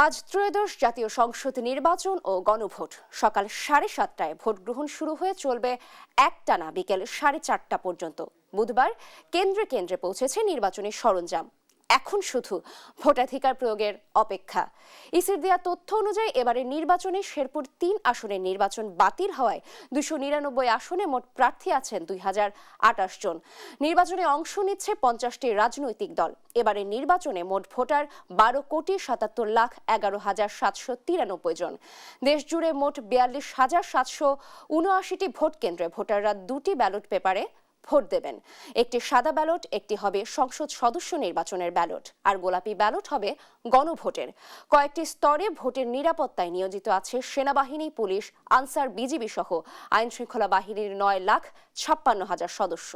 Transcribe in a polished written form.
আজ ত্রয়োদশ জাতীয় সংসদ নির্বাচন ও গণভোট। সকাল 7:30টায় ভোট গ্রহণ শুরু হয়ে চলবে একটানা বিকেল 4:30টা পর্যন্ত। বুধবার কেন্দ্রে কেন্দ্রে পৌঁছেছে নির্বাচনী সরঞ্জাম। এখন শুধু ভোটাধিকার প্রয়োগের অপেক্ষা। ইসির দেয়া তথ্য অনুযায়ী এবারের নির্বাচনে শেরপুর 3 আসনের নির্বাচন বাতিল হওয়ায় 299 আসনে মোট প্রার্থী আছেন 2028 জন। নির্বাচনে অংশ নিচ্ছে 50টি রাজনৈতিক দল। এবারের নির্বাচনে মোট ভোটার 12,17,11,793 জন। দেশ জুড়ে মোট 42,779টি ভোট কেন্দ্রে ভোটাররা 2টি ব্যালট পেপারে ভোট দেবেন। একটি সাদা ব্যালট, একটি হবে সংসদ সদস্য নির্বাচনের ব্যালট, আর গোলাপি ব্যালট হবে গণভোটের। কয়েকটি স্তরে ভোটের নিরাপত্তায় নিয়োজিত আছে সেনাবাহিনী, পুলিশ, আনসার, বিজিবি সহ আইনশৃঙ্খলা বাহিনীর 9,56,000 সদস্য।